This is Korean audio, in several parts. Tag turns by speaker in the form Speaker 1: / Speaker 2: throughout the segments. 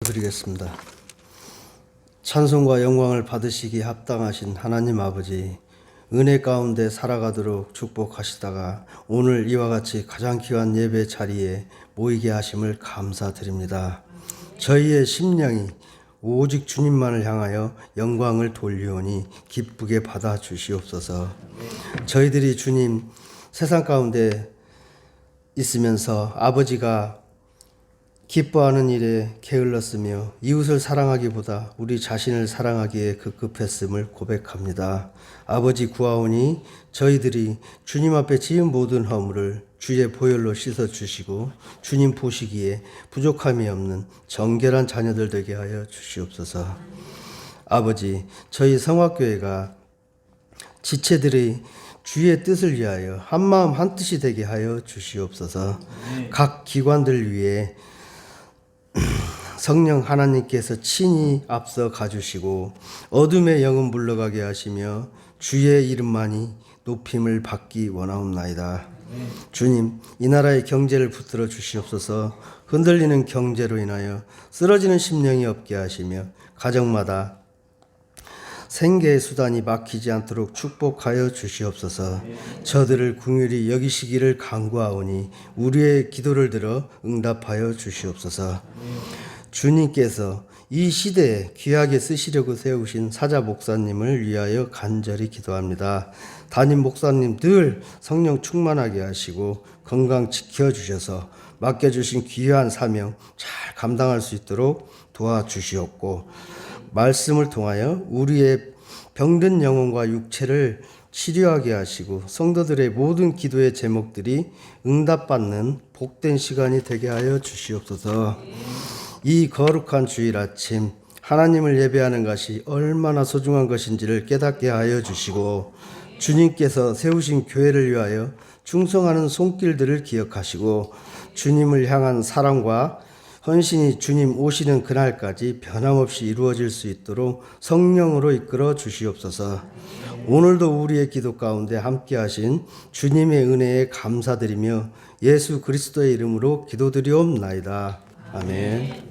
Speaker 1: 드리겠습니다. 찬송과 영광을 받으시기에 합당하신 하나님 아버지, 은혜 가운데 살아가도록 축복하시다가 오늘 이와 같이 가장 귀한 예배 자리에 모이게 하심을 감사드립니다. 저희의 심령이 오직 주님만을 향하여 영광을 돌리오니 기쁘게 받아 주시옵소서. 저희들이 주님 세상 가운데 있으면서 아버지가 기뻐하는 일에 게을렀으며 이웃을 사랑하기보다 우리 자신을 사랑하기에 급급했음을 고백합니다. 아버지 구하오니 저희들이 주님 앞에 지은 모든 허물을 주의 보혈로 씻어주시고 주님 보시기에 부족함이 없는 정결한 자녀들 되게 하여 주시옵소서. 아버지, 저희 성화교회가 지체들의 주의 뜻을 위하여 한마음 한뜻이 되게 하여 주시옵소서. 각 기관들 위해 성령 하나님께서 친히 앞서 가주시고 어둠의 영은 물러가게 하시며 주의 이름만이 높임을 받기 원하옵나이다. 주님, 이 나라의 경제를 붙들어 주시옵소서. 흔들리는 경제로 인하여 쓰러지는 심령이 없게 하시며 가정마다 생계의 수단이 막히지 않도록 축복하여 주시옵소서. 저들을 긍휼히 여기시기를 간구하오니 우리의 기도를 들어 응답하여 주시옵소서. 주님께서 이 시대에 귀하게 쓰시려고 세우신 사자 목사님을 위하여 간절히 기도합니다. 담임 목사님 늘 성령 충만하게 하시고 건강 지켜주셔서 맡겨주신 귀한 사명 잘 감당할 수 있도록 도와주시옵고, 말씀을 통하여 우리의 병든 영혼과 육체를 치료하게 하시고 성도들의 모든 기도의 제목들이 응답받는 복된 시간이 되게 하여 주시옵소서. 이 거룩한 주일 아침 하나님을 예배하는 것이 얼마나 소중한 것인지를 깨닫게 하여 주시고, 주님께서 세우신 교회를 위하여 충성하는 손길들을 기억하시고 주님을 향한 사랑과 헌신이 주님 오시는 그날까지 변함없이 이루어질 수 있도록 성령으로 이끌어 주시옵소서. 오늘도 우리의 기도 가운데 함께 하신 주님의 은혜에 감사드리며 예수 그리스도의 이름으로 기도드리옵나이다. 아멘.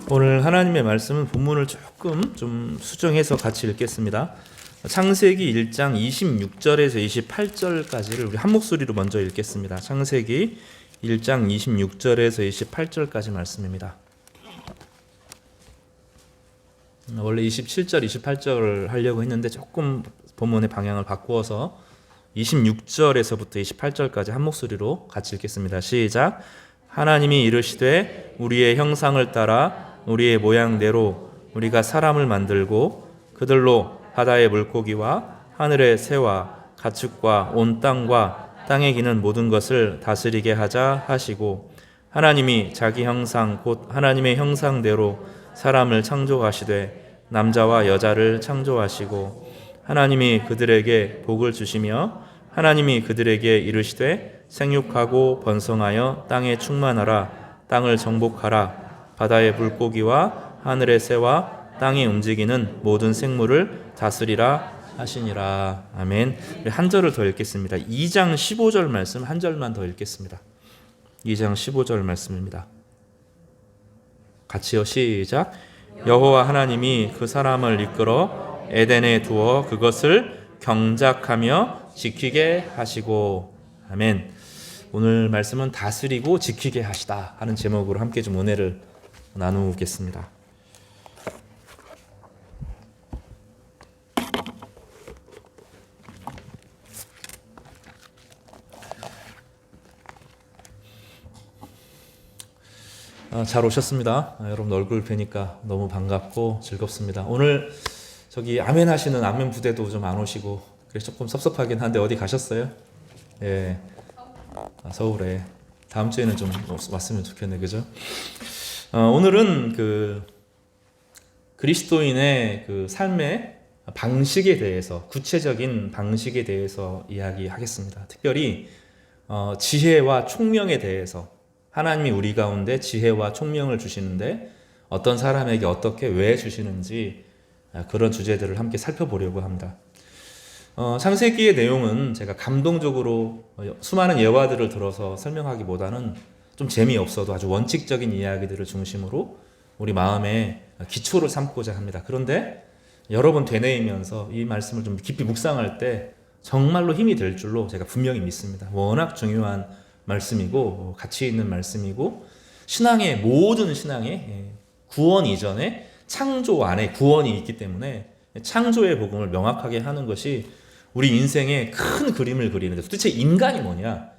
Speaker 2: 오늘 하나님의 말씀은 본문을 조금 좀 수정해서 같이 읽겠습니다. 창세기 1장 26절에서 28절까지를 우리 한 목소리로 먼저 읽겠습니다. 창세기 1장 26절에서 28절까지 말씀입니다. 원래 27절, 28절을 하려고 했는데 조금 본문의 방향을 바꾸어서 26절에서부터 28절까지 한 목소리로 같이 읽겠습니다. 시작. 하나님이 이르시되 우리의 형상을 따라 우리의 모양대로 우리가 사람을 만들고 그들로 바다의 물고기와 하늘의 새와 가축과 온 땅과 땅에 기는 모든 것을 다스리게 하자 하시고, 하나님이 자기 형상 곧 하나님의 형상대로 사람을 창조하시되 남자와 여자를 창조하시고, 하나님이 그들에게 복을 주시며 하나님이 그들에게 이르시되 생육하고 번성하여 땅에 충만하라. 땅을 정복하라. 바다의 물고기와 하늘의 새와 땅에 움직이는 모든 생물을 다스리라 하시니라. 아멘. 한 절을 더 읽겠습니다. 2장 15절 말씀 한 절만 더 읽겠습니다. 2장 15절 말씀입니다. 같이요. 시작. 여호와 하나님이 그 사람을 이끌어 에덴에 두어 그것을 경작하며 지키게 하시고. 아멘. 오늘 말씀은 다스리고 지키게 하시다 하는 제목으로 함께 좀 은혜를 나누겠습니다. 잘 오셨습니다. 여러분 얼굴 뵈니까 너무 반갑고 즐겁습니다. 오늘 저기 아멘 하시는 아멘 부대도 좀 안 오시고 그래서 조금 섭섭하긴 한데 어디 가셨어요? 예, 서울에. 다음 주에는 좀 왔으면 좋겠네, 그죠? 오늘은 그 그리스도인의 그 삶의 방식에 대해서, 구체적인 방식에 대해서 이야기하겠습니다. 특별히 지혜와 총명에 대해서 하나님이 우리 가운데 지혜와 총명을 주시는데 어떤 사람에게 어떻게 왜 주시는지 그런 주제들을 함께 살펴보려고 합니다. 창세기의 내용은 제가 감동적으로 수많은 예화들을 들어서 설명하기보다는 좀 재미없어도 아주 원칙적인 이야기들을 중심으로 우리 마음에 기초를 삼고자 합니다. 그런데 여러 번 되뇌이면서 이 말씀을 좀 깊이 묵상할 때 정말로 힘이 될 줄로 제가 분명히 믿습니다. 워낙 중요한 말씀이고 가치 있는 말씀이고 신앙의 모든 신앙의 구원 이전에 창조 안에 구원이 있기 때문에 창조의 복음을 명확하게 하는 것이 우리 인생의 큰 그림을 그리는데 도대체 인간이 뭐냐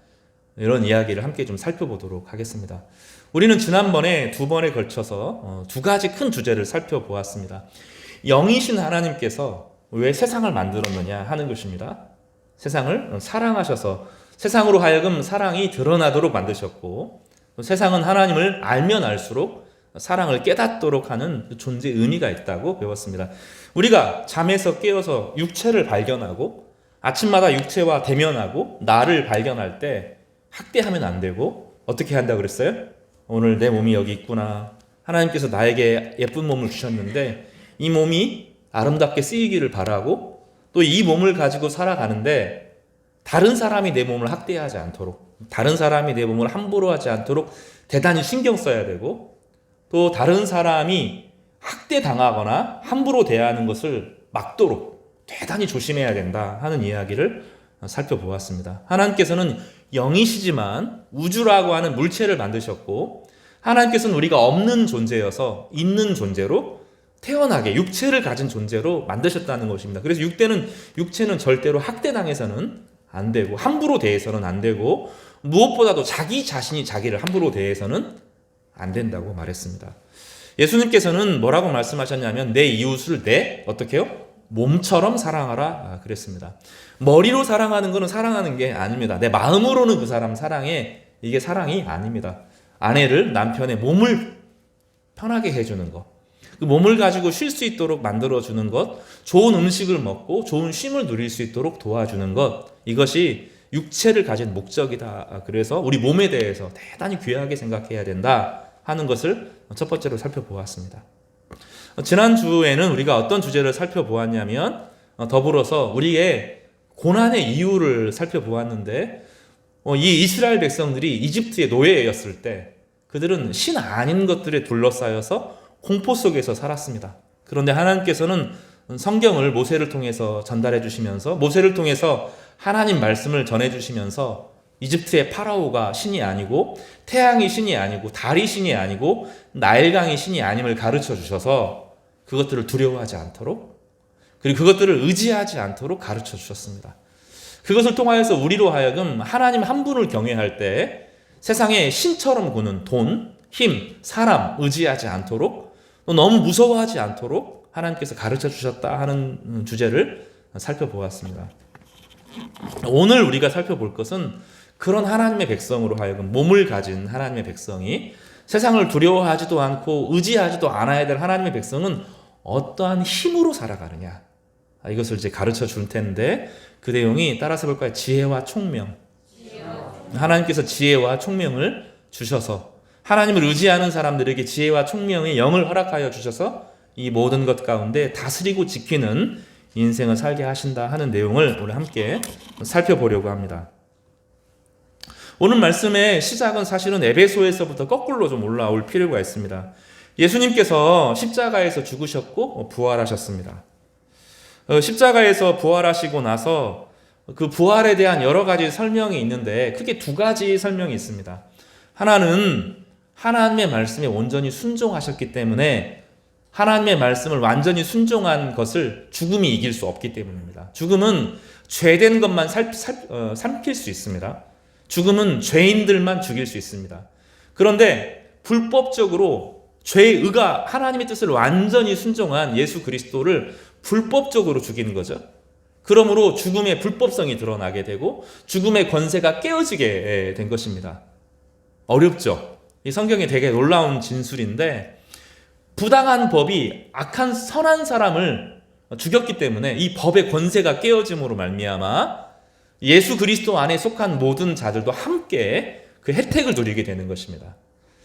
Speaker 2: 이런 이야기를 함께 좀 살펴보도록 하겠습니다. 우리는 지난번에 두 번에 걸쳐서 두 가지 큰 주제를 살펴보았습니다. 영이신 하나님께서 왜 세상을 만들었느냐 하는 것입니다. 세상을 사랑하셔서 세상으로 하여금 사랑이 드러나도록 만드셨고 세상은 하나님을 알면 알수록 사랑을 깨닫도록 하는 존재의 의미가 있다고 배웠습니다. 우리가 잠에서 깨어서 육체를 발견하고 아침마다 육체와 대면하고 나를 발견할 때 학대하면 안 되고 어떻게 한다고 그랬어요? 오늘 내 몸이 여기 있구나. 하나님께서 나에게 예쁜 몸을 주셨는데 이 몸이 아름답게 쓰이기를 바라고 또 이 몸을 가지고 살아가는데 다른 사람이 내 몸을 학대하지 않도록 다른 사람이 내 몸을 함부로 하지 않도록 대단히 신경 써야 되고 또 다른 사람이 학대당하거나 함부로 대하는 것을 막도록 대단히 조심해야 된다 하는 이야기를 살펴보았습니다. 하나님께서는 영이시지만 우주라고 하는 물체를 만드셨고 하나님께서는 우리가 없는 존재여서 있는 존재로 태어나게 육체를 가진 존재로 만드셨다는 것입니다. 그래서 육체는 절대로 학대당해서는 안 되고 함부로 대해서는 안 되고 무엇보다도 자기 자신이 자기를 함부로 대해서는 안 된다고 말했습니다. 예수님께서는 뭐라고 말씀하셨냐면 내 이웃을 내 어떻게 해요? 몸처럼 사랑하라 그랬습니다. 머리로 사랑하는 것은 사랑하는 게 아닙니다. 내 마음으로는 그 사람 사랑해. 이게 사랑이 아닙니다. 아내를 남편의 몸을 편하게 해주는 것, 그 몸을 가지고 쉴 수 있도록 만들어주는 것, 좋은 음식을 먹고 좋은 쉼을 누릴 수 있도록 도와주는 것, 이것이 육체를 가진 목적이다. 그래서 우리 몸에 대해서 대단히 귀하게 생각해야 된다 하는 것을 첫 번째로 살펴보았습니다. 지난주에는 우리가 어떤 주제를 살펴보았냐면 더불어서 우리의 고난의 이유를 살펴보았는데 이 이스라엘 백성들이 이집트의 노예였을 때 그들은 신 아닌 것들에 둘러싸여서 공포 속에서 살았습니다. 그런데 하나님께서는 성경을 모세를 통해서 전달해 주시면서 모세를 통해서 하나님 말씀을 전해 주시면서 이집트의 파라오가 신이 아니고 태양이 신이 아니고 달이 신이 아니고 나일강이 신이 아님을 가르쳐 주셔서 그것들을 두려워하지 않도록 그리고 그것들을 의지하지 않도록 가르쳐 주셨습니다. 그것을 통하여서 우리로 하여금 하나님 한 분을 경외할 때 세상에 신처럼 구는 돈, 힘, 사람 의지하지 않도록 또 너무 무서워하지 않도록 하나님께서 가르쳐 주셨다 하는 주제를 살펴보았습니다. 오늘 우리가 살펴볼 것은 그런 하나님의 백성으로 하여금 몸을 가진 하나님의 백성이 세상을 두려워하지도 않고 의지하지도 않아야 될 하나님의 백성은 어떠한 힘으로 살아가느냐 이것을 이제 가르쳐 줄 텐데 그 내용이 따라서 볼까요? 지혜와 총명. 하나님께서 지혜와 총명을 주셔서 하나님을 의지하는 사람들에게 지혜와 총명의 영을 허락하여 주셔서 이 모든 것 가운데 다스리고 지키는 인생을 살게 하신다 하는 내용을 오늘 함께 살펴보려고 합니다. 오늘 말씀의 시작은 사실은 에베소에서부터 거꾸로 좀 올라올 필요가 있습니다. 예수님께서 십자가에서 죽으셨고 부활하셨습니다. 십자가에서 부활하시고 나서 그 부활에 대한 여러 가지 설명이 있는데 크게 두 가지 설명이 있습니다. 하나는 하나님의 말씀에 온전히 순종하셨기 때문에 하나님의 말씀을 완전히 순종한 것을 죽음이 이길 수 없기 때문입니다. 죽음은 죄된 것만 삼킬 수 있습니다. 죽음은 죄인들만 죽일 수 있습니다. 그런데 불법적으로 죄의 의가 하나님의 뜻을 완전히 순종한 예수 그리스도를 불법적으로 죽이는 거죠. 그러므로 죽음의 불법성이 드러나게 되고 죽음의 권세가 깨어지게 된 것입니다. 어렵죠? 이 성경에 되게 놀라운 진술인데 부당한 법이 악한 선한 사람을 죽였기 때문에 이 법의 권세가 깨어짐으로 말미암아 예수 그리스도 안에 속한 모든 자들도 함께 그 혜택을 누리게 되는 것입니다.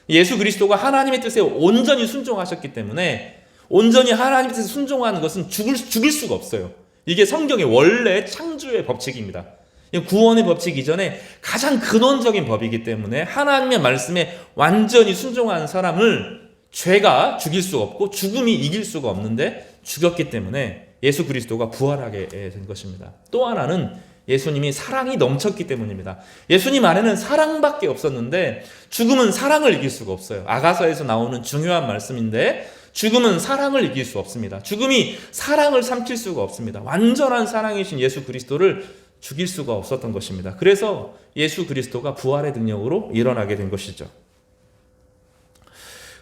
Speaker 2: 예수 그리스도가 하나님의 뜻에 온전히 순종하셨기 때문에 온전히 하나님의 뜻에 순종하는 것은 죽일 수가 없어요. 이게 성경의 원래 창조의 법칙입니다. 구원의 법칙 이전에 가장 근원적인 법이기 때문에 하나님의 말씀에 완전히 순종한 사람을 죄가 죽일 수가 없고 죽음이 이길 수가 없는데 죽였기 때문에 예수 그리스도가 부활하게 된 것입니다. 또 하나는 예수님이 사랑이 넘쳤기 때문입니다. 예수님 안에는 사랑밖에 없었는데 죽음은 사랑을 이길 수가 없어요. 아가서에서 나오는 중요한 말씀인데 죽음은 사랑을 이길 수 없습니다. 죽음이 사랑을 삼킬 수가 없습니다. 완전한 사랑이신 예수 그리스도를 죽일 수가 없었던 것입니다. 그래서 예수 그리스도가 부활의 능력으로 일어나게 된 것이죠.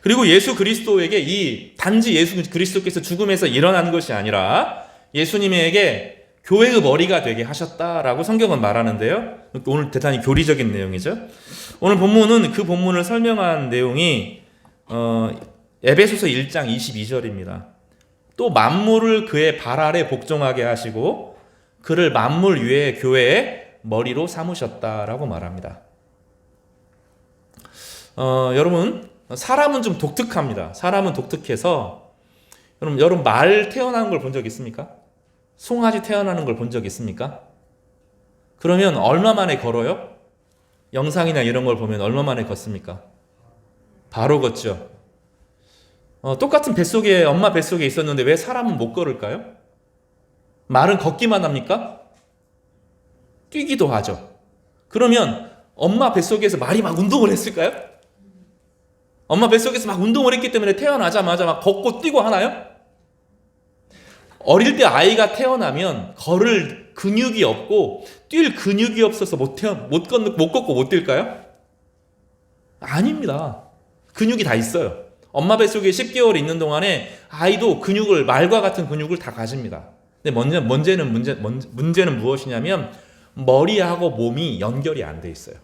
Speaker 2: 그리고 예수 그리스도에게 단지 예수 그리스도께서 죽음에서 일어난 것이 아니라 예수님에게 교회의 머리가 되게 하셨다라고 성경은 말하는데요. 오늘 대단히 교리적인 내용이죠. 오늘 본문은 그 본문을 설명한 내용이 에베소서 1장 22절입니다. 또 만물을 그의 발 아래 복종하게 하시고 그를 만물 위에 교회의 머리로 삼으셨다라고 말합니다. 여러분, 사람은 좀 독특합니다. 사람은 독특해서 여러분 말 태어나는 걸 본 적 있습니까? 송아지 태어나는 걸 본 적 있습니까? 그러면 얼마 만에 걸어요? 영상이나 이런 걸 보면 얼마 만에 걷습니까? 바로 걷죠. 똑같은 뱃속에 엄마 뱃속에 있었는데 왜 사람은 못 걸을까요? 말은 걷기만 합니까? 뛰기도 하죠. 그러면 엄마 뱃속에서 말이 막 운동을 했을까요? 엄마 뱃속에서 막 운동을 했기 때문에 태어나자마자 막 걷고 뛰고 하나요? 어릴 때 아이가 태어나면 걸을 근육이 없고 뛸 근육이 없어서 못 걷고 못 뛸까요? 아닙니다. 근육이 다 있어요. 엄마 뱃속에 10개월 있는 동안에 아이도 말과 같은 근육을 다 가집니다. 근데 문제는 무엇이냐면 머리하고 몸이 연결이 안 돼 있어요.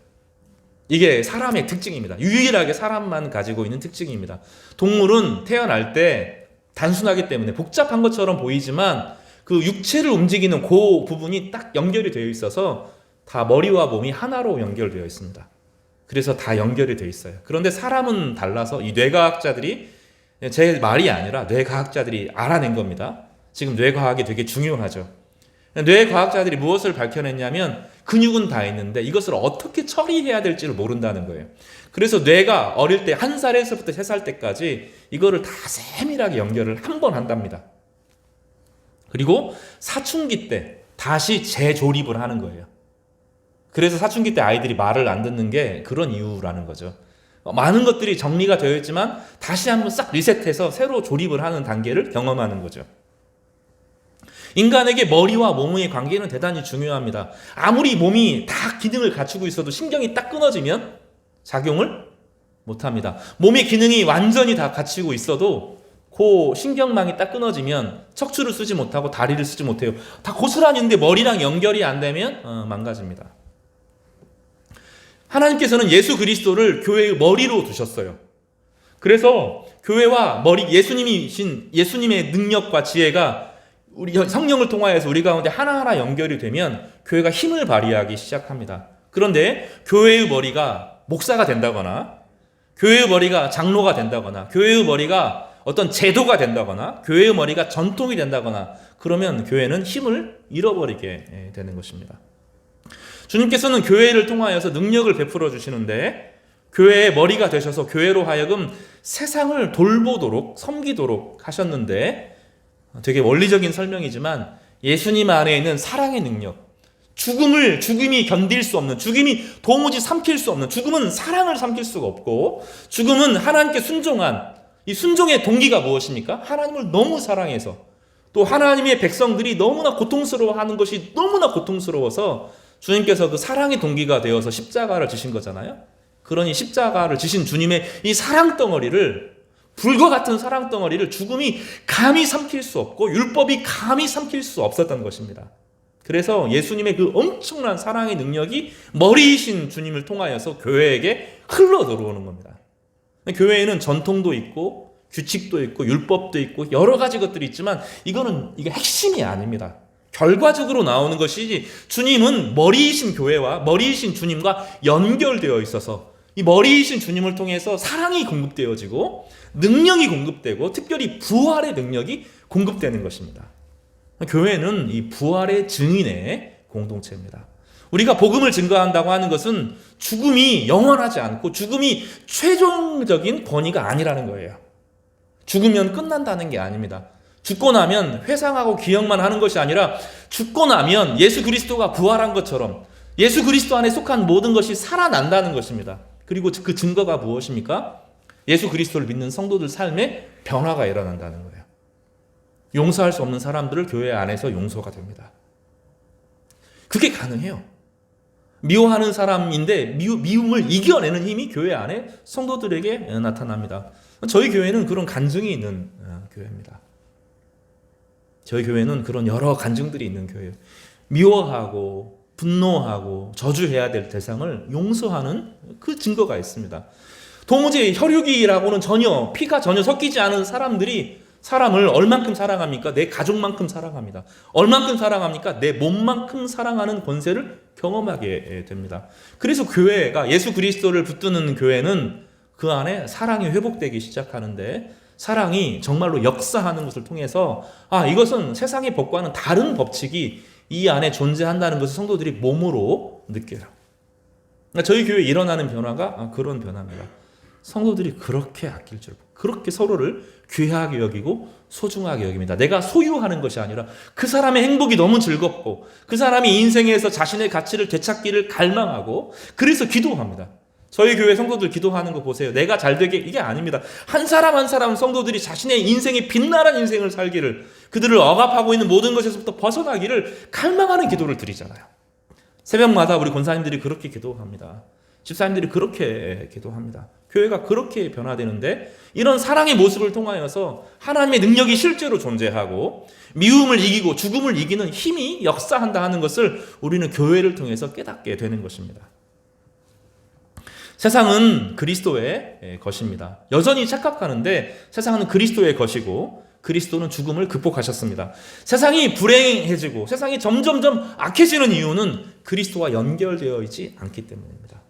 Speaker 2: 이게 사람의 특징입니다. 유일하게 사람만 가지고 있는 특징입니다. 동물은 태어날 때 단순하기 때문에 복잡한 것처럼 보이지만 그 육체를 움직이는 그 부분이 딱 연결이 되어 있어서 다 머리와 몸이 하나로 연결되어 있습니다. 그래서 다 연결이 되어 있어요. 그런데 사람은 달라서 이 뇌과학자들이 제 말이 아니라 뇌과학자들이 알아낸 겁니다. 지금 뇌과학이 되게 중요하죠. 뇌과학자들이 무엇을 밝혀냈냐면 근육은 다 있는데 이것을 어떻게 처리해야 될지를 모른다는 거예요. 그래서 뇌가 어릴 때 1살에서부터 3살 때까지 이거를 다 세밀하게 연결을 한 번 한답니다. 그리고 사춘기 때 다시 재조립을 하는 거예요. 그래서 사춘기 때 아이들이 말을 안 듣는 게 그런 이유라는 거죠. 많은 것들이 정리가 되어 있지만 다시 한번 싹 리셋해서 새로 조립을 하는 단계를 경험하는 거죠. 인간에게 머리와 몸의 관계는 대단히 중요합니다. 아무리 몸이 다 기능을 갖추고 있어도 신경이 딱 끊어지면 작용을 못합니다. 몸의 기능이 완전히 다 갖추고 있어도 그 신경망이 딱 끊어지면 척추를 쓰지 못하고 다리를 쓰지 못해요. 다 고스란히 있는데 머리랑 연결이 안 되면 망가집니다. 하나님께서는 예수 그리스도를 교회의 머리로 두셨어요. 그래서 교회와 예수님의 능력과 지혜가 우리 성령을 통하여서 우리 가운데 하나하나 연결이 되면 교회가 힘을 발휘하기 시작합니다. 그런데 교회의 머리가 목사가 된다거나 교회의 머리가 장로가 된다거나 교회의 머리가 어떤 제도가 된다거나 교회의 머리가 전통이 된다거나 그러면 교회는 힘을 잃어버리게 되는 것입니다. 주님께서는 교회를 통하여서 능력을 베풀어 주시는데 교회의 머리가 되셔서 교회로 하여금 세상을 돌보도록 섬기도록 하셨는데 되게 원리적인 설명이지만 예수님 안에 있는 사랑의 능력, 죽음이 견딜 수 없는, 죽음이 도무지 삼킬 수 없는, 죽음은 사랑을 삼킬 수가 없고 죽음은 하나님께 순종한 이 순종의 동기가 무엇입니까? 하나님을 너무 사랑해서 또 하나님의 백성들이 너무나 고통스러워하는 것이 너무나 고통스러워서 주님께서 그 사랑의 동기가 되어서 십자가를 지신 거잖아요. 그러니 십자가를 지신 주님의 이 사랑 덩어리를 불과 같은 사랑 덩어리를 죽음이 감히 삼킬 수 없고 율법이 감히 삼킬 수 없었던 것입니다. 그래서 예수님의 그 엄청난 사랑의 능력이 머리이신 주님을 통하여서 교회에게 흘러 들어오는 겁니다. 교회에는 전통도 있고 규칙도 있고 율법도 있고 여러 가지 것들이 있지만 이게 핵심이 아닙니다. 결과적으로 나오는 것이지, 주님은 머리이신 교회와 머리이신 주님과 연결되어 있어서 이 머리이신 주님을 통해서 사랑이 공급되어지고 능력이 공급되고 특별히 부활의 능력이 공급되는 것입니다. 교회는 이 부활의 증인의 공동체입니다. 우리가 복음을 증거한다고 하는 것은 죽음이 영원하지 않고 죽음이 최종적인 권위가 아니라는 거예요. 죽으면 끝난다는 게 아닙니다. 죽고 나면 회상하고 기억만 하는 것이 아니라 죽고 나면 예수 그리스도가 부활한 것처럼 예수 그리스도 안에 속한 모든 것이 살아난다는 것입니다. 그리고 그 증거가 무엇입니까? 예수 그리스도를 믿는 성도들 삶에 변화가 일어난다는 거예요. 용서할 수 없는 사람들을 교회 안에서 용서가 됩니다. 그게 가능해요. 미워하는 사람인데 미움을 이겨내는 힘이 교회 안에 성도들에게 나타납니다. 저희 교회는 그런 간증이 있는 교회입니다. 저희 교회는 그런 여러 간증들이 있는 교회예요. 미워하고 분노하고 저주해야 될 대상을 용서하는 그 증거가 있습니다. 도무지 혈육이라고는 피가 전혀 섞이지 않은 사람들이 사람을 얼만큼 사랑합니까? 내 가족만큼 사랑합니다. 얼만큼 사랑합니까? 내 몸만큼 사랑하는 권세를 경험하게 됩니다. 그래서 교회가 예수 그리스도를 붙드는 교회는 그 안에 사랑이 회복되기 시작하는데 사랑이 정말로 역사하는 것을 통해서 이것은 세상의 법과는 다른 법칙이 이 안에 존재한다는 것을 성도들이 몸으로 느껴요. 저희 교회에 일어나는 변화가 그런 변화입니다. 성도들이 그렇게 아낄 줄, 그렇게 서로를 귀하게 여기고 소중하게 여깁니다. 내가 소유하는 것이 아니라 그 사람의 행복이 너무 즐겁고 그 사람이 인생에서 자신의 가치를 되찾기를 갈망하고 그래서 기도합니다. 저희 교회 성도들 기도하는 거 보세요. 내가 잘 되게 이게 아닙니다. 한 사람 한 사람 성도들이 자신의 인생이 빛나는 인생을 살기를, 그들을 억압하고 있는 모든 것에서부터 벗어나기를 갈망하는 기도를 드리잖아요. 새벽마다 우리 권사님들이 그렇게 기도합니다. 집사님들이 그렇게 기도합니다. 교회가 그렇게 변화되는데 이런 사랑의 모습을 통하여서 하나님의 능력이 실제로 존재하고 미움을 이기고 죽음을 이기는 힘이 역사한다 하는 것을 우리는 교회를 통해서 깨닫게 되는 것입니다. 세상은 그리스도의 것입니다. 여전히 착각하는데 세상은 그리스도의 것이고 그리스도는 죽음을 극복하셨습니다. 세상이 불행해지고 세상이 점점점 악해지는 이유는 그리스도와 연결되어 있지 않기 때문입니다.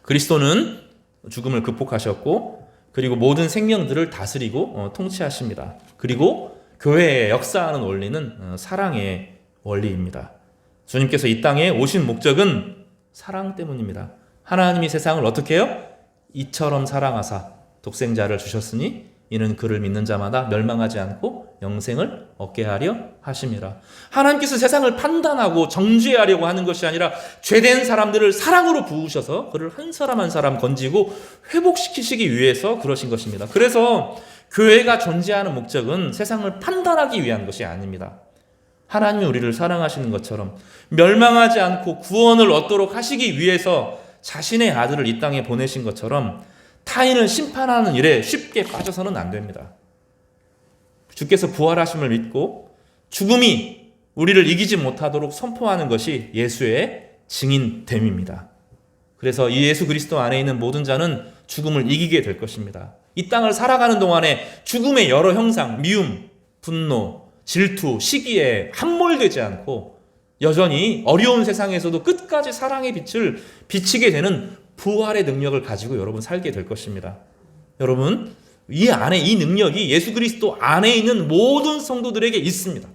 Speaker 2: 그리스도는 죽음을 극복하셨고 그리고 모든 생명들을 다스리고 통치하십니다. 그리고 교회에 역사하는 원리는 사랑의 원리입니다. 주님께서 이 땅에 오신 목적은 사랑 때문입니다. 하나님이 세상을 어떻게 해요? 이처럼 사랑하사 독생자를 주셨으니 이는 그를 믿는 자마다 멸망하지 않고 영생을 얻게 하려 하심이라. 하나님께서 세상을 판단하고 정죄하려고 하는 것이 아니라 죄된 사람들을 사랑으로 부으셔서 그를 한 사람 한 사람 건지고 회복시키시기 위해서 그러신 것입니다. 그래서 교회가 존재하는 목적은 세상을 판단하기 위한 것이 아닙니다. 하나님이 우리를 사랑하시는 것처럼 멸망하지 않고 구원을 얻도록 하시기 위해서 자신의 아들을 이 땅에 보내신 것처럼 타인을 심판하는 일에 쉽게 빠져서는 안 됩니다. 주께서 부활하심을 믿고 죽음이 우리를 이기지 못하도록 선포하는 것이 예수의 증인됨입니다. 그래서 이 예수 그리스도 안에 있는 모든 자는 죽음을 이기게 될 것입니다. 이 땅을 살아가는 동안에 죽음의 여러 형상, 미움, 분노, 질투, 시기에 함몰되지 않고 여전히 어려운 세상에서도 끝까지 사랑의 빛을 비치게 되는 부활의 능력을 가지고 여러분 살게 될 것입니다. 여러분, 이 안에 이 능력이 예수 그리스도 안에 있는 모든 성도들에게 있습니다.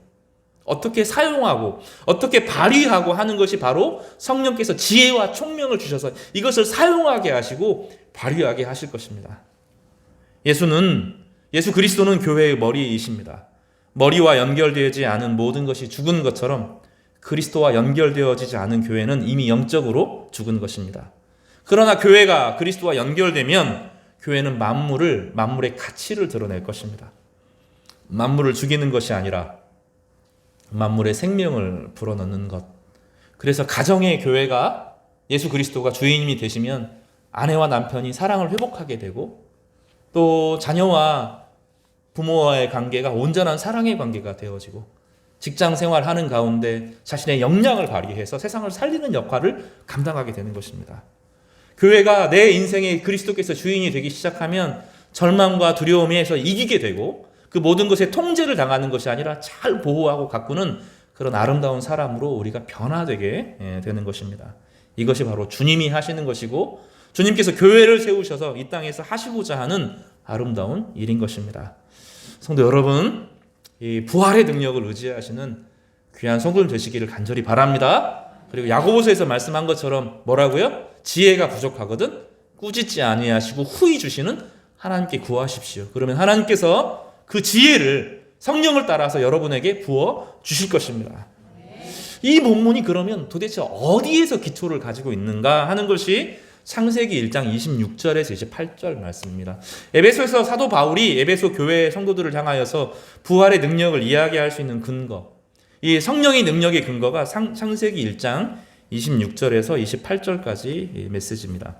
Speaker 2: 어떻게 사용하고 어떻게 발휘하고 하는 것이 바로 성령께서 지혜와 총명을 주셔서 이것을 사용하게 하시고 발휘하게 하실 것입니다. 예수 그리스도는 교회의 머리이십니다. 머리와 연결되지 않은 모든 것이 죽은 것처럼 그리스도와 연결되어지지 않은 교회는 이미 영적으로 죽은 것입니다. 그러나 교회가 그리스도와 연결되면 교회는 만물의 가치를 드러낼 것입니다. 만물을 죽이는 것이 아니라 만물의 생명을 불어넣는 것. 그래서 가정의 교회가 예수 그리스도가 주인이 되시면 아내와 남편이 사랑을 회복하게 되고 또 자녀와 부모와의 관계가 온전한 사랑의 관계가 되어지고 직장 생활하는 가운데 자신의 역량을 발휘해서 세상을 살리는 역할을 감당하게 되는 것입니다. 교회가 내 인생에 그리스도께서 주인이 되기 시작하면 절망과 두려움에서 이기게 되고 그 모든 것에 통제를 당하는 것이 아니라 잘 보호하고 가꾸는 그런 아름다운 사람으로 우리가 변화되게 되는 것입니다. 이것이 바로 주님이 하시는 것이고 주님께서 교회를 세우셔서 이 땅에서 하시고자 하는 아름다운 일인 것입니다. 성도 여러분, 이 부활의 능력을 의지하시는 귀한 성도들 되시기를 간절히 바랍니다. 그리고 야고보서에서 말씀한 것처럼 뭐라고요? 지혜가 부족하거든 꾸짖지 아니하시고 후히 주시는 하나님께 구하십시오. 그러면 하나님께서 그 지혜를 성령을 따라서 여러분에게 부어 주실 것입니다. 이 본문이 그러면 도대체 어디에서 기초를 가지고 있는가 하는 것이 창세기 1장 26절에서 28절 말씀입니다. 에베소에서 사도 바울이 에베소 교회 성도들을 향하여서 부활의 능력을 이야기할 수 있는 근거, 이 성령의 능력의 근거가 창세기 1장 26절에서 28절까지 메시지입니다.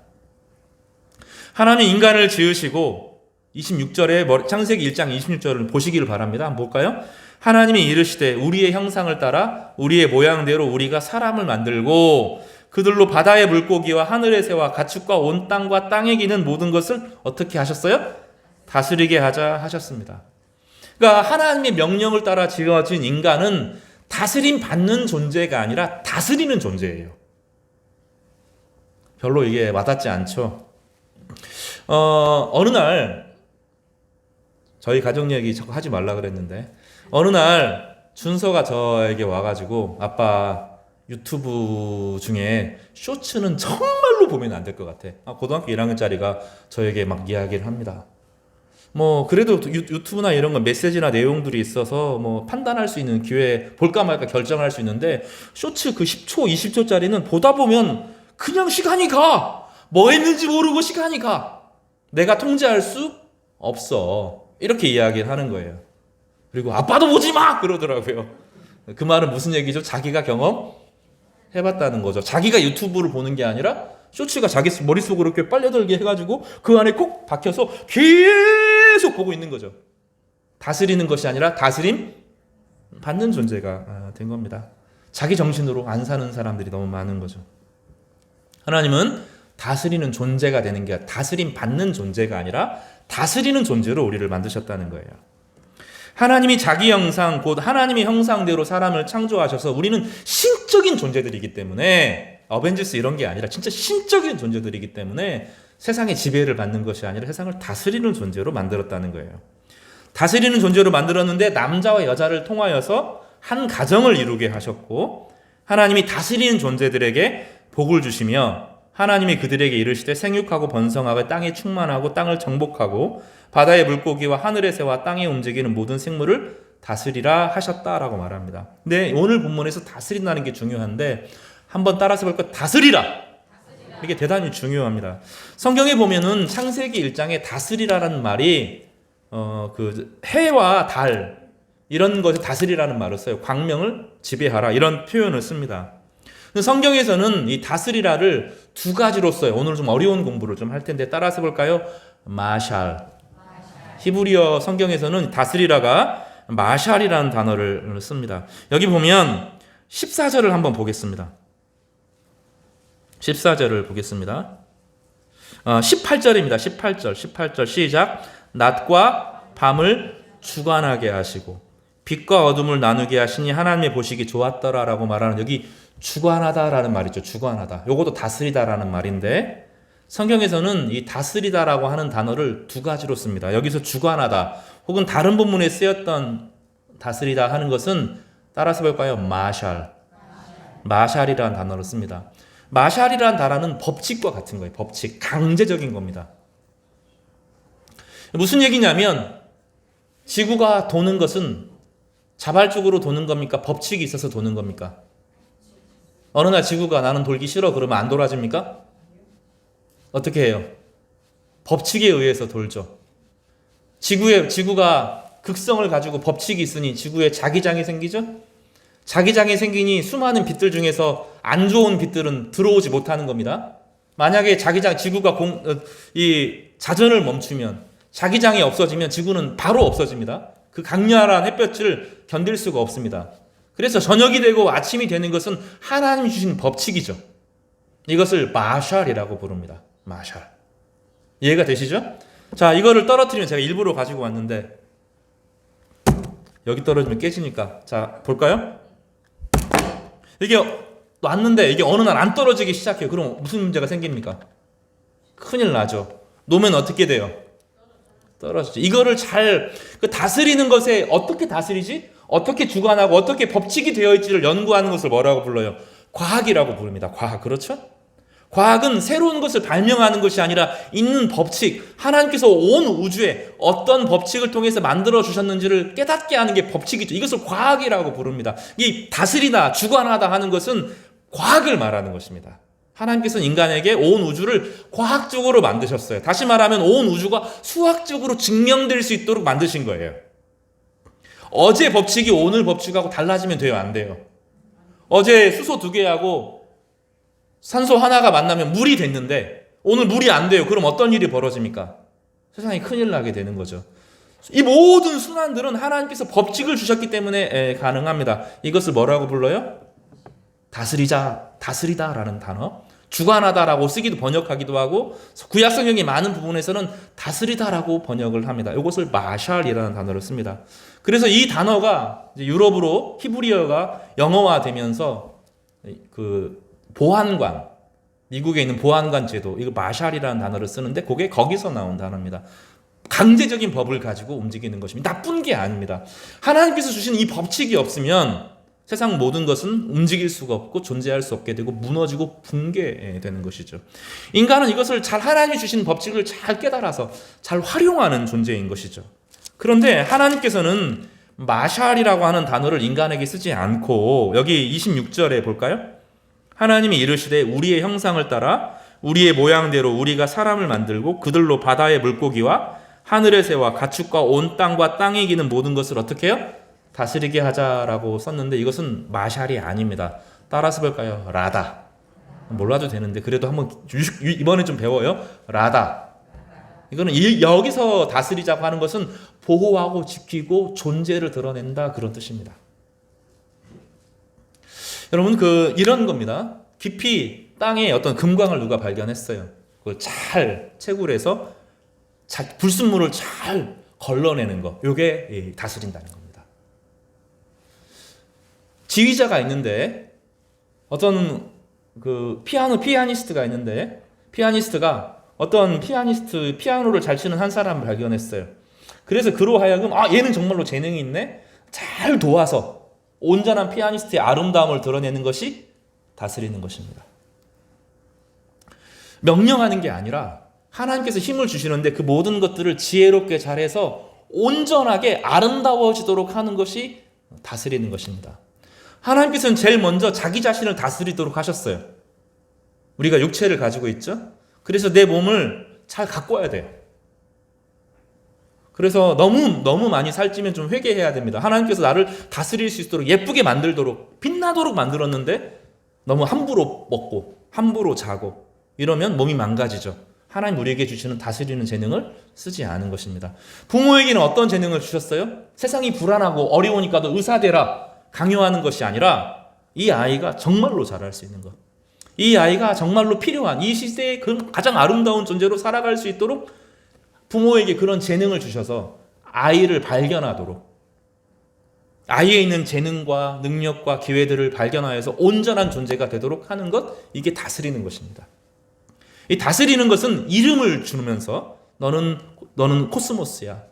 Speaker 2: 하나님 인간을 지으시고 26절에 창세기 1장 26절을 보시기를 바랍니다. 한번 볼까요? 하나님이 이르시되 우리의 형상을 따라 우리의 모양대로 우리가 사람을 만들고 그들로 바다의 물고기와 하늘의 새와 가축과 온 땅과 땅에 기는 모든 것을 어떻게 하셨어요? 다스리게 하자 하셨습니다. 그러니까 하나님의 명령을 따라 지어진 인간은 다스림 받는 존재가 아니라 다스리는 존재예요. 별로 이게 와닿지 않죠. 어느 날 저희 가족 얘기 자꾸 하지 말라 그랬는데 어느 날 준서가 저에게 와가지고 아빠 유튜브 중에 쇼츠는 정말로 보면 안 될 것 같아. 고등학교 1학년짜리가 저에게 막 이야기를 합니다. 뭐 그래도 유튜브나 이런 거 메시지나 내용들이 있어서 뭐 판단할 수 있는 기회 볼까 말까 결정할 수 있는데 쇼츠 그 10초 20초짜리는 보다 보면 그냥 시간이 가. 뭐 했는지 모르고 시간이 가. 내가 통제할 수 없어. 이렇게 이야기를 하는 거예요. 그리고 아빠도 보지 마! 그러더라고요. 그 말은 무슨 얘기죠? 자기가 경험해봤다는 거죠. 자기가 유튜브를 보는 게 아니라 쇼츠가 자기 머릿속으로 이렇게 빨려들게 해가지고 그 안에 꼭 박혀서 계속 보고 있는 거죠. 다스리는 것이 아니라 다스림 받는 존재가 된 겁니다. 자기 정신으로 안 사는 사람들이 너무 많은 거죠. 하나님은 다스리는 존재가 되는 게 다스림 받는 존재가 아니라 다스리는 존재로 우리를 만드셨다는 거예요. 하나님이 자기 형상, 곧 하나님의 형상대로 사람을 창조하셔서 우리는 신적인 존재들이기 때문에 어벤져스 이런 게 아니라 진짜 신적인 존재들이기 때문에 세상의 지배를 받는 것이 아니라 세상을 다스리는 존재로 만들었다는 거예요. 다스리는 존재로 만들었는데 남자와 여자를 통하여서 한 가정을 이루게 하셨고 하나님이 다스리는 존재들에게 복을 주시며 하나님이 그들에게 이르시되 생육하고 번성하고 땅에 충만하고 땅을 정복하고 바다의 물고기와 하늘의 새와 땅에 움직이는 모든 생물을 다스리라 하셨다라고 말합니다. 근데 오늘 본문에서 다스린다는 게 중요한데 한번 따라서 볼까요? 다스리라. 이게 대단히 중요합니다. 성경에 보면은 창세기 1장에 다스리라라는 말이 그 해와 달 이런 것을 다스리라는 말을 써요. 광명을 지배하라 이런 표현을 씁니다. 성경에서는 이 다스리라를 두 가지로 써요. 오늘 좀 어려운 공부를 좀 할 텐데 따라서 볼까요? 마샬. 히브리어 성경에서는 다스리라가 마샬이라는 단어를 씁니다. 여기 보면 14절을 한번 보겠습니다. 14절을 보겠습니다. 18절입니다. 18절 시작. 낮과 밤을 주관하게 하시고 빛과 어둠을 나누게 하시니 하나님의 보시기 좋았더라라고 말하는 여기 주관하다라는 말이죠. 주관하다. 요것도 다스리다라는 말인데 성경에서는 이 다스리다라고 하는 단어를 두 가지로 씁니다. 여기서 주관하다 혹은 다른 본문에 쓰였던 다스리다 하는 것은 따라서 볼까요? 마샬이라는 단어를 씁니다. 마샬이라는 단어는 법칙과 같은 거예요. 법칙, 강제적인 겁니다. 무슨 얘기냐면 지구가 도는 것은 자발적으로 도는 겁니까? 법칙이 있어서 도는 겁니까? 어느 날 지구가 나는 돌기 싫어 그러면 안 돌아집니까? 어떻게 해요? 법칙에 의해서 돌죠. 지구가 극성을 가지고 법칙이 있으니 지구에 자기장이 생기죠? 자기장이 생기니 수많은 빛들 중에서 안 좋은 빛들은 들어오지 못하는 겁니다. 만약에 지구가 이 자전을 멈추면 자기장이 없어지면 지구는 바로 없어집니다. 그 강렬한 햇볕을 견딜 수가 없습니다. 그래서 저녁이 되고 아침이 되는 것은 하나님이 주신 법칙이죠. 이것을 마샬이라고 부릅니다. 마샬. 이해가 되시죠? 자, 이거를 떨어뜨리면 제가 일부러 가지고 왔는데 여기 떨어지면 깨지니까. 자, 볼까요? 이게 놨는데 이게 어느 날 안 떨어지기 시작해요. 그럼 무슨 문제가 생깁니까? 큰일 나죠. 놓으면 어떻게 돼요? 떨어지죠. 이거를 잘 다스리는 것에 어떻게 다스리지? 어떻게 주관하고 어떻게 법칙이 되어 있지를 연구하는 것을 뭐라고 불러요? 과학이라고 부릅니다. 과학. 그렇죠? 과학은 새로운 것을 발명하는 것이 아니라 있는 법칙, 하나님께서 온 우주에 어떤 법칙을 통해서 만들어 주셨는지를 깨닫게 하는 게 법칙이죠. 이것을 과학이라고 부릅니다. 이 다스리다, 주관하다 하는 것은 과학을 말하는 것입니다. 하나님께서는 인간에게 온 우주를 과학적으로 만드셨어요. 다시 말하면 온 우주가 수학적으로 증명될 수 있도록 만드신 거예요. 어제 법칙이 오늘 법칙하고 달라지면 돼요? 안 돼요? 어제 수소 2개하고 산소 하나가 만나면 물이 됐는데 오늘 물이 안 돼요. 그럼 어떤 일이 벌어집니까? 세상이 큰일 나게 되는 거죠. 이 모든 순환들은 하나님께서 법칙을 주셨기 때문에 가능합니다. 이것을 뭐라고 불러요? 다스리다라는 단어. 주관하다라고 쓰기도 번역하기도 하고 구약 성경의 많은 부분에서는 다스리다라고 번역을 합니다. 이것을 마샬이라는 단어를 씁니다. 그래서 이 단어가 이제 유럽으로 히브리어가 영어화되면서 그 보안관, 미국에 있는 보안관 제도, 이거 마샬이라는 단어를 쓰는데 그게 거기서 나온 단어입니다. 강제적인 법을 가지고 움직이는 것입니다. 나쁜 게 아닙니다. 하나님께서 주신 이 법칙이 없으면 세상 모든 것은 움직일 수가 없고 존재할 수 없게 되고 무너지고 붕괴되는 것이죠. 인간은 이것을 잘 하나님이 주신 법칙을 잘 깨달아서 잘 활용하는 존재인 것이죠. 그런데 하나님께서는 마샬이라고 하는 단어를 인간에게 쓰지 않고 여기 26절에 볼까요? 하나님이 이르시되 우리의 형상을 따라 우리의 모양대로 우리가 사람을 만들고 그들로 바다의 물고기와 하늘의 새와 가축과 온 땅과 땅에 기는 모든 것을 어떻게 해요? 다스리게 하자라고 썼는데 이것은 마샬이 아닙니다. 따라서 볼까요? 라다. 몰라도 되는데 그래도 한번 이번에 좀 배워요. 라다. 이거는 여기서 다스리자고 하는 것은 보호하고 지키고 존재를 드러낸다 그런 뜻입니다. 여러분 이런 겁니다. 깊이 땅에 어떤 금광을 누가 발견했어요. 그걸 잘 채굴해서 불순물을 잘 걸러내는 거. 이게 다스린다는 겁니다. 지휘자가 있는데 어떤 피아니스트가 있는데 피아니스트가 어떤 피아노를 잘 치는 한 사람을 발견했어요. 그래서 그로 하여금 얘는 정말로 재능이 있네. 잘 도와서 온전한 피아니스트의 아름다움을 드러내는 것이 다스리는 것입니다. 명령하는 게 아니라 하나님께서 힘을 주시는데 그 모든 것들을 지혜롭게 잘해서 온전하게 아름다워지도록 하는 것이 다스리는 것입니다. 하나님께서는 제일 먼저 자기 자신을 다스리도록 하셨어요. 우리가 육체를 가지고 있죠? 그래서 내 몸을 잘 가꿔야 돼요. 그래서 너무 많이 살찌면 좀 회개해야 됩니다. 하나님께서 나를 다스릴 수 있도록 예쁘게 만들도록 빛나도록 만들었는데 너무 함부로 먹고 함부로 자고 이러면 몸이 망가지죠. 하나님 우리에게 주시는 다스리는 재능을 쓰지 않은 것입니다. 부모에게는 어떤 재능을 주셨어요? 세상이 불안하고 어려우니까도 의사되라 강요하는 것이 아니라 이 아이가 정말로 잘할 수 있는 것. 이 아이가 정말로 필요한 이 시대의 가장 아름다운 존재로 살아갈 수 있도록 부모에게 그런 재능을 주셔서 아이를 발견하도록 아이에 있는 재능과 능력과 기회들을 발견하여서 온전한 존재가 되도록 하는 것, 이게 다스리는 것입니다. 이 다스리는 것은 이름을 주면서 너는 코스모스야,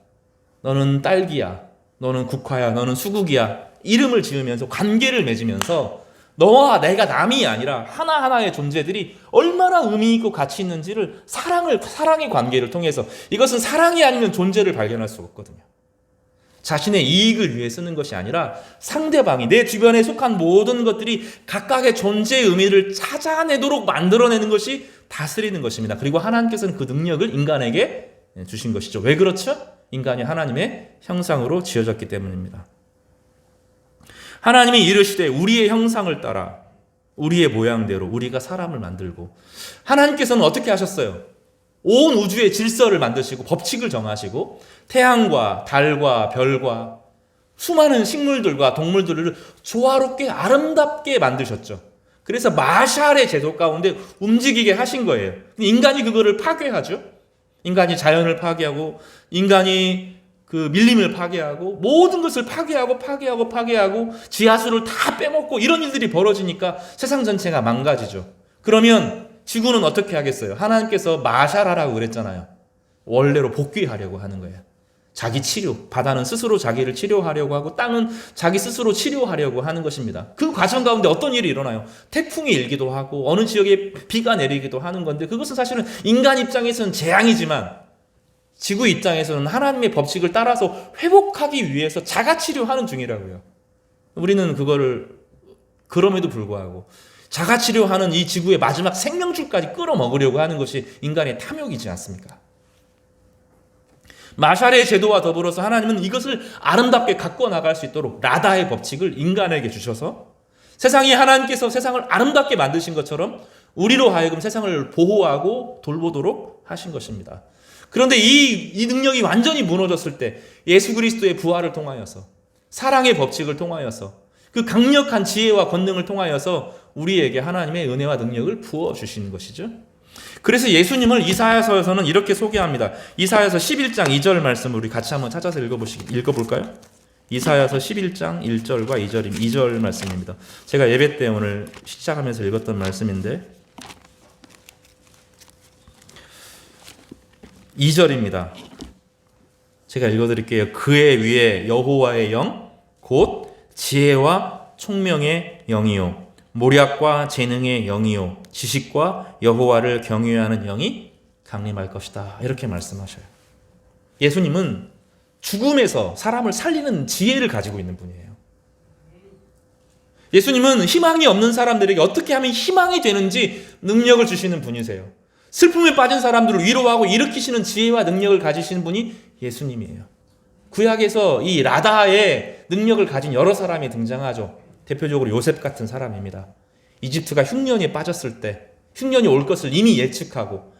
Speaker 2: 너는 딸기야, 너는 국화야, 너는 수국이야 이름을 지으면서 관계를 맺으면서 너와 내가 남이 아니라 하나하나의 존재들이 얼마나 의미 있고 가치 있는지를 사랑의 관계를 통해서, 이것은 사랑이 아니면 존재를 발견할 수가 없거든요. 자신의 이익을 위해 쓰는 것이 아니라 상대방이, 내 주변에 속한 모든 것들이 각각의 존재의 의미를 찾아내도록 만들어내는 것이 다스리는 것입니다. 그리고 하나님께서는 그 능력을 인간에게 주신 것이죠. 왜 그렇죠? 인간이 하나님의 형상으로 지어졌기 때문입니다. 하나님이 이르시되 우리의 형상을 따라 우리의 모양대로 우리가 사람을 만들고, 하나님께서는 어떻게 하셨어요? 온 우주의 질서를 만드시고 법칙을 정하시고 태양과 달과 별과 수많은 식물들과 동물들을 조화롭게 아름답게 만드셨죠. 그래서 마샬의 제도 가운데 움직이게 하신 거예요. 인간이 그거를 파괴하죠. 인간이 자연을 파괴하고 인간이 그 밀림을 파괴하고 모든 것을 파괴하고 지하수를 다 빼먹고 이런 일들이 벌어지니까 세상 전체가 망가지죠. 그러면 지구는 어떻게 하겠어요? 하나님께서 마샬하라고 그랬잖아요. 원래로 복귀하려고 하는 거예요. 자기 치료, 바다는 스스로 자기를 치료하려고 하고 땅은 자기 스스로 치료하려고 하는 것입니다. 그 과정 가운데 어떤 일이 일어나요? 태풍이 일기도 하고 어느 지역에 비가 내리기도 하는 건데 그것은 사실은 인간 입장에서는 재앙이지만 지구 입장에서는 하나님의 법칙을 따라서 회복하기 위해서 자가 치료하는 중이라고요. 우리는 그거를 그럼에도 불구하고 자가 치료하는 이 지구의 마지막 생명줄까지 끌어먹으려고 하는 것이 인간의 탐욕이지 않습니까? 마샬의 제도와 더불어서 하나님은 이것을 아름답게 가꿔 나갈 수 있도록 라다의 법칙을 인간에게 주셔서 세상이 하나님께서 세상을 아름답게 만드신 것처럼 우리로 하여금 세상을 보호하고 돌보도록 하신 것입니다. 그런데 이 능력이 완전히 무너졌을 때 예수 그리스도의 부활을 통하여서 사랑의 법칙을 통하여서 그 강력한 지혜와 권능을 통하여서 우리에게 하나님의 은혜와 능력을 부어주시는 것이죠. 그래서 예수님을 이사야서에서는 이렇게 소개합니다. 이사야서 11장 2절 말씀을 우리 같이 한번 찾아서 읽어볼까요? 이사야서 11장 1절과 2절 말씀입니다. 제가 예배 때 오늘 시작하면서 읽었던 말씀인데 2절입니다. 제가 읽어드릴게요. 그의 위에 여호와의 영, 곧 지혜와 총명의 영이요 모략과 재능의 영이요 지식과 여호와를 경외하는 영이 강림할 것이다. 이렇게 말씀하셔요. 예수님은 죽음에서 사람을 살리는 지혜를 가지고 있는 분이에요. 예수님은 희망이 없는 사람들에게 어떻게 하면 희망이 되는지 능력을 주시는 분이세요. 슬픔에 빠진 사람들을 위로하고 일으키시는 지혜와 능력을 가지시는 분이 예수님이에요. 구약에서 이 라다의 능력을 가진 여러 사람이 등장하죠. 대표적으로 요셉 같은 사람입니다. 이집트가 흉년에 빠졌을 때 흉년이 올 것을 이미 예측하고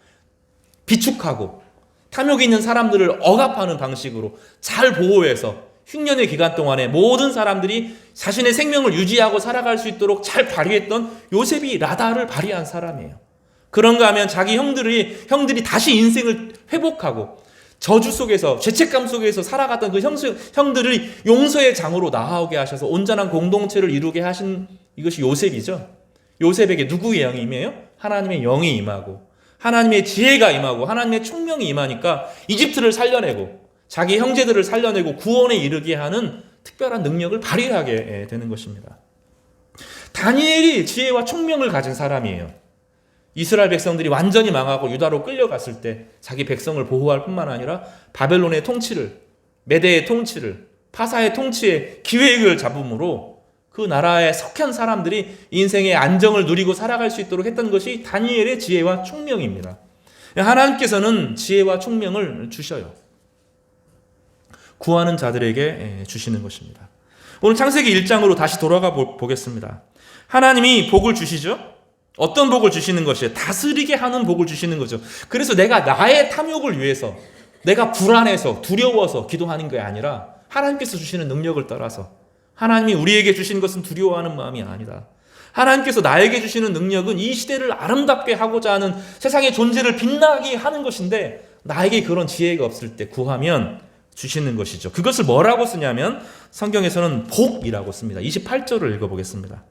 Speaker 2: 비축하고 탐욕이 있는 사람들을 억압하는 방식으로 잘 보호해서 흉년의 기간 동안에 모든 사람들이 자신의 생명을 유지하고 살아갈 수 있도록 잘 발휘했던 요셉이 라다를 발휘한 사람이에요. 그런가 하면 자기 형들이 다시 인생을 회복하고 저주 속에서 죄책감 속에서 살아갔던 그 형들을 용서의 장으로 나아오게 하셔서 온전한 공동체를 이루게 하신 이것이 요셉이죠. 요셉에게 누구의 영이 임해요? 하나님의 영이 임하고 하나님의 지혜가 임하고 하나님의 총명이 임하니까 이집트를 살려내고 자기 형제들을 살려내고 구원에 이르게 하는 특별한 능력을 발휘하게 되는 것입니다. 다니엘이 지혜와 총명을 가진 사람이에요. 이스라엘 백성들이 완전히 망하고 유다로 끌려갔을 때 자기 백성을 보호할 뿐만 아니라 바벨론의 통치를, 메대의 통치를, 파사의 통치에 기획을 잡음으로 그 나라의 석한 사람들이 인생의 안정을 누리고 살아갈 수 있도록 했던 것이 다니엘의 지혜와 총명입니다. 하나님께서는 지혜와 총명을 주셔요. 구하는 자들에게 주시는 것입니다. 오늘 창세기 1장으로 다시 돌아가 보겠습니다. 하나님이 복을 주시죠? 어떤 복을 주시는 것이에요? 다스리게 하는 복을 주시는 거죠. 그래서 내가 나의 탐욕을 위해서 내가 불안해서 두려워서 기도하는 게 아니라 하나님께서 주시는 능력을 따라서 하나님이 우리에게 주신 것은 두려워하는 마음이 아니다. 하나님께서 나에게 주시는 능력은 이 시대를 아름답게 하고자 하는 세상의 존재를 빛나게 하는 것인데 나에게 그런 지혜가 없을 때 구하면 주시는 것이죠. 그것을 뭐라고 쓰냐면 성경에서는 복이라고 씁니다. 28절을 읽어보겠습니다.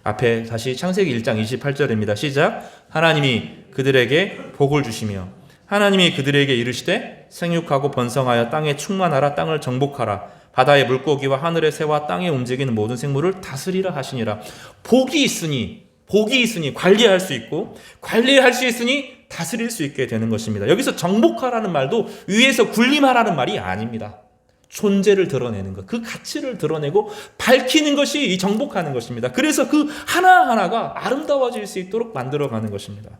Speaker 2: 앞에 다시 창세기 1장 28절입니다. 시작. 하나님이 그들에게 복을 주시며 하나님이 그들에게 이르시되 생육하고 번성하여 땅에 충만하라. 땅을 정복하라. 바다의 물고기와 하늘의 새와 땅에 움직이는 모든 생물을 다스리라 하시니라. 복이 있으니 관리할 수 있고 관리할 수 있으니 다스릴 수 있게 되는 것입니다. 여기서 정복하라는 말도 위에서 군림하라는 말이 아닙니다. 존재를 드러내는 것, 그 가치를 드러내고 밝히는 것이 이 정복하는 것입니다. 그래서 그 하나하나가 아름다워질 수 있도록 만들어가는 것입니다.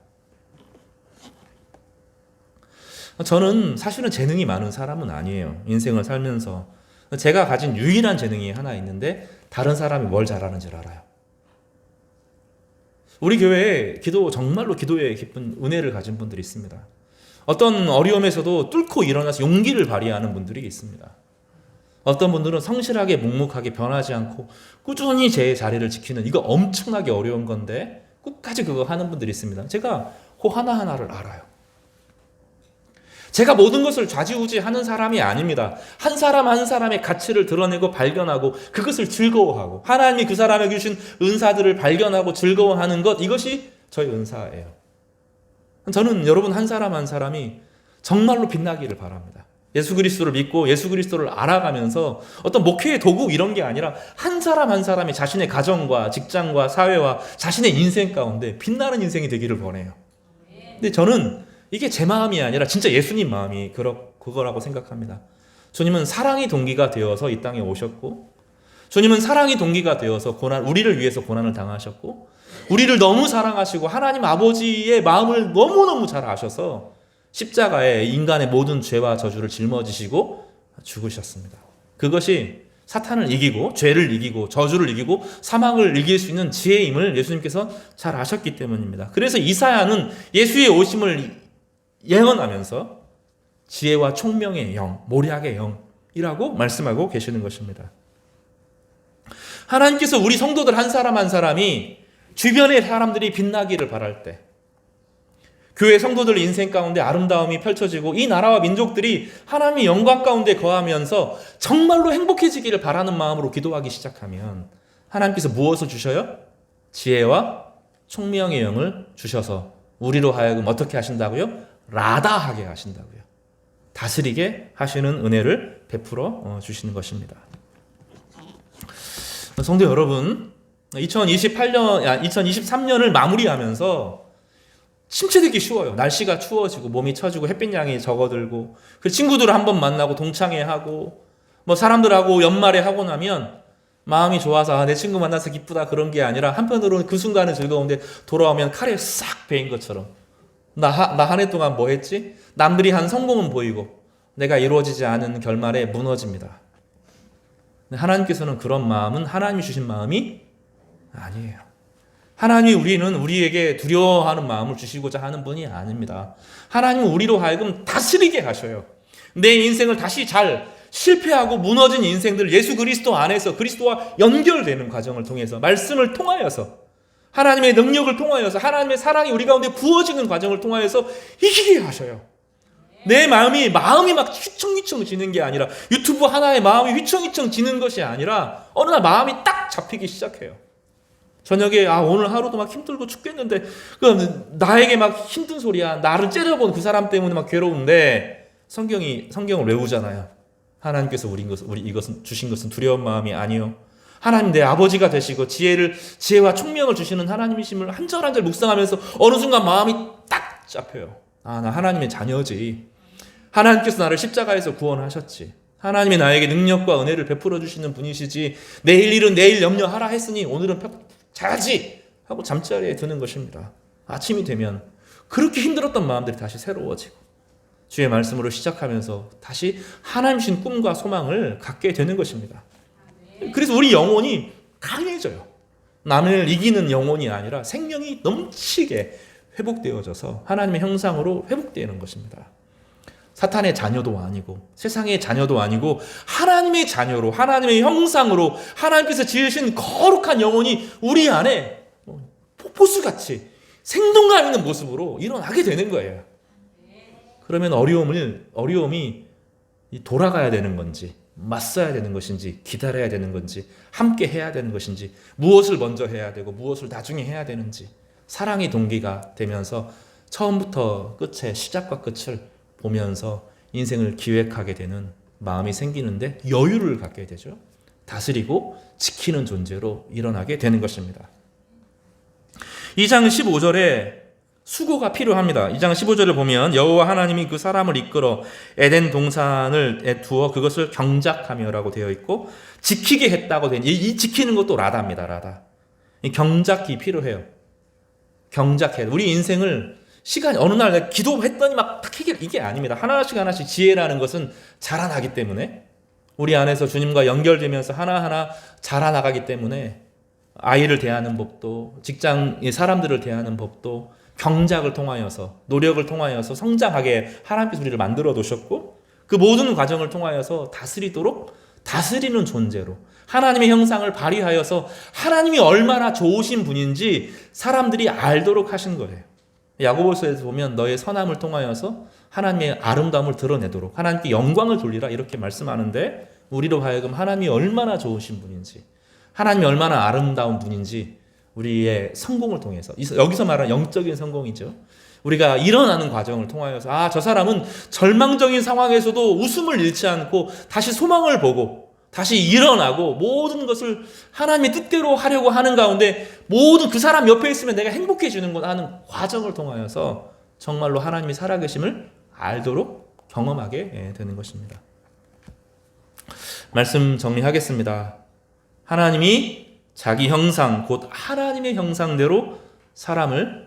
Speaker 2: 저는 사실은 재능이 많은 사람은 아니에요. 인생을 살면서 제가 가진 유일한 재능이 하나 있는데 다른 사람이 뭘 잘하는지를 알아요. 우리 교회에 정말로 기도에 깊은 은혜를 가진 분들이 있습니다. 어떤 어려움에서도 뚫고 일어나서 용기를 발휘하는 분들이 있습니다. 어떤 분들은 성실하게 묵묵하게 변하지 않고 꾸준히 제 자리를 지키는, 이거 엄청나게 어려운 건데 끝까지 그거 하는 분들이 있습니다. 제가 그 하나하나를 알아요. 제가 모든 것을 좌지우지하는 사람이 아닙니다. 한 사람 한 사람의 가치를 드러내고 발견하고 그것을 즐거워하고 하나님이 그 사람에게 주신 은사들을 발견하고 즐거워하는 것, 이것이 저의 은사예요. 저는 여러분 한 사람 한 사람이 정말로 빛나기를 바랍니다. 예수 그리스도를 믿고 예수 그리스도를 알아가면서 어떤 목회의 도구 이런 게 아니라 한 사람 한 사람이 자신의 가정과 직장과 사회와 자신의 인생 가운데 빛나는 인생이 되기를 원해요. 근데 저는 이게 제 마음이 아니라 진짜 예수님 마음이 그거라고 생각합니다. 주님은 사랑이 동기가 되어서 이 땅에 오셨고, 주님은 사랑이 동기가 되어서 우리를 위해서 고난을 당하셨고, 우리를 너무 사랑하시고 하나님 아버지의 마음을 너무너무 잘 아셔서 십자가에 인간의 모든 죄와 저주를 짊어지시고 죽으셨습니다. 그것이 사탄을 이기고 죄를 이기고 저주를 이기고 사망을 이길 수 있는 지혜임을 예수님께서 잘 아셨기 때문입니다. 그래서 이사야는 예수의 오심을 예언하면서 지혜와 총명의 영, 모략의 영이라고 말씀하고 계시는 것입니다. 하나님께서 우리 성도들 한 사람 한 사람이 주변의 사람들이 빛나기를 바랄 때, 교회 성도들 인생 가운데 아름다움이 펼쳐지고 이 나라와 민족들이 하나님의 영광 가운데 거하면서 정말로 행복해지기를 바라는 마음으로 기도하기 시작하면 하나님께서 무엇을 주셔요? 지혜와 총명의 영을 주셔서 우리로 하여금 어떻게 하신다고요? 라다하게 하신다고요. 다스리게 하시는 은혜를 베풀어 주시는 것입니다. 성도 여러분, 2023년을 마무리하면서 침체되기 쉬워요. 날씨가 추워지고 몸이 처지고 햇빛 양이 적어들고, 그 친구들을 한번 만나고 동창회하고 뭐 사람들하고 연말에 하고 나면 마음이 좋아서 내 친구 만나서 기쁘다 그런 게 아니라 한편으로는 그 순간은 즐거운데 돌아오면 칼에 싹 베인 것처럼 나 한 해 동안 뭐 했지? 남들이 한 성공은 보이고 내가 이루어지지 않은 결말에 무너집니다. 하나님께서는 그런 마음은 하나님이 주신 마음이 아니에요. 하나님이 우리에게 두려워하는 마음을 주시고자 하는 분이 아닙니다. 하나님은 우리로 하여금 다스리게 하셔요. 내 인생을 다시 잘 실패하고 무너진 인생들을 예수 그리스도 안에서 그리스도와 연결되는 과정을 통해서, 말씀을 통하여서, 하나님의 능력을 통하여서, 하나님의 사랑이 우리 가운데 부어지는 과정을 통하여서 이기게 하셔요. 내 마음이 막 휘청휘청 지는 게 아니라, 유튜브 하나에 마음이 휘청휘청 지는 것이 아니라 어느 날 마음이 딱 잡히기 시작해요. 저녁에 오늘 하루도 막 힘들고 죽겠는데 나에게 막 힘든 소리야. 나를 째려본 그 사람 때문에 막 괴로운데 성경을 외우잖아요. 하나님께서 우리 이것은 주신 것은 두려운 마음이 아니요. 하나님 내 아버지가 되시고 지혜와 총명을 주시는 하나님이심을 한 절 한 절 묵상하면서 어느 순간 마음이 딱 잡혀요. 나 하나님의 자녀지. 하나님께서 나를 십자가에서 구원하셨지. 하나님이 나에게 능력과 은혜를 베풀어 주시는 분이시지. 내일 일은 내일 염려하라 했으니 오늘은 자야지 하고 잠자리에 드는 것입니다. 아침이 되면 그렇게 힘들었던 마음들이 다시 새로워지고 주의 말씀으로 시작하면서 다시 하나님 주신 꿈과 소망을 갖게 되는 것입니다. 그래서 우리 영혼이 강해져요. 남을 이기는 영혼이 아니라 생명이 넘치게 회복되어져서 하나님의 형상으로 회복되는 것입니다. 사탄의 자녀도 아니고 세상의 자녀도 아니고 하나님의 자녀로, 하나님의 형상으로 하나님께서 지으신 거룩한 영혼이 우리 안에 폭포수같이 생동감 있는 모습으로 일어나게 되는 거예요. 그러면 어려움이 돌아가야 되는 건지, 맞서야 되는 것인지, 기다려야 되는 건지, 함께 해야 되는 것인지, 무엇을 먼저 해야 되고 무엇을 나중에 해야 되는지, 사랑이 동기가 되면서 처음부터 끝에, 시작과 끝을 보면서 인생을 기획하게 되는 마음이 생기는데 여유를 갖게 되죠. 다스리고 지키는 존재로 일어나게 되는 것입니다. 2장 15절에 수고가 필요합니다. 2장 15절을 보면 여호와 하나님이 그 사람을 이끌어 에덴 동산을 두어 그것을 경작하며라고 되어 있고, 지키게 했다고 되어 있는, 이 지키는 것도 라다입니다. 라다. 이 경작이 필요해요. 경작해야 돼. 우리 인생을 시간이 어느 날 기도했더니 막 딱 해결, 이게 아닙니다. 하나씩 지혜라는 것은 자라나기 때문에, 우리 안에서 주님과 연결되면서 하나하나 자라나가기 때문에 아이를 대하는 법도, 직장의 사람들을 대하는 법도 경작을 통하여서, 노력을 통하여서 성장하게 하나님께서 우리를 만들어 두셨고, 그 모든 과정을 통하여서 다스리는 존재로 하나님의 형상을 발휘하여서 하나님이 얼마나 좋으신 분인지 사람들이 알도록 하신 거예요. 야고보서에서 보면 너의 선함을 통하여서 하나님의 아름다움을 드러내도록 하나님께 영광을 돌리라 이렇게 말씀하는데, 우리로 하여금 하나님이 얼마나 좋으신 분인지, 하나님이 얼마나 아름다운 분인지 우리의 성공을 통해서, 여기서 말하는 영적인 성공이죠. 우리가 일어나는 과정을 통하여서 저 사람은 절망적인 상황에서도 웃음을 잃지 않고 다시 소망을 보고 다시 일어나고 모든 것을 하나님의 뜻대로 하려고 하는 가운데 모든 그 사람 옆에 있으면 내가 행복해지는구나 하는 과정을 통하여서 정말로 하나님이 살아계심을 알도록 경험하게 되는 것입니다. 말씀 정리하겠습니다. 하나님이 자기 형상 곧 하나님의 형상대로 사람을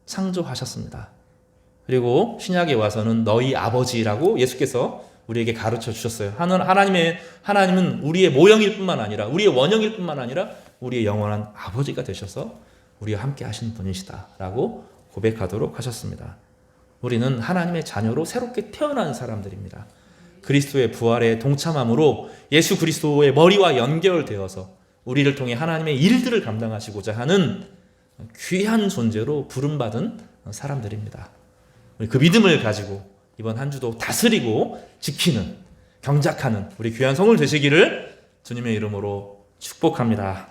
Speaker 2: 창조하셨습니다. 그리고 신약에 와서는 너희 아버지라고 예수께서 우리에게 가르쳐 주셨어요. 하나님은 우리의 모형일 뿐만 아니라 우리의 원형일 뿐만 아니라 우리의 영원한 아버지가 되셔서 우리와 함께 하신 분이시다라고 고백하도록 하셨습니다. 우리는 하나님의 자녀로 새롭게 태어난 사람들입니다. 그리스도의 부활에 동참함으로 예수 그리스도의 머리와 연결되어서 우리를 통해 하나님의 일들을 감당하시고자 하는 귀한 존재로 부름받은 사람들입니다. 우리 그 믿음을 가지고 이번 한 주도 다스리고 지키는, 경작하는 우리 귀한 성을 되시기를 주님의 이름으로 축복합니다.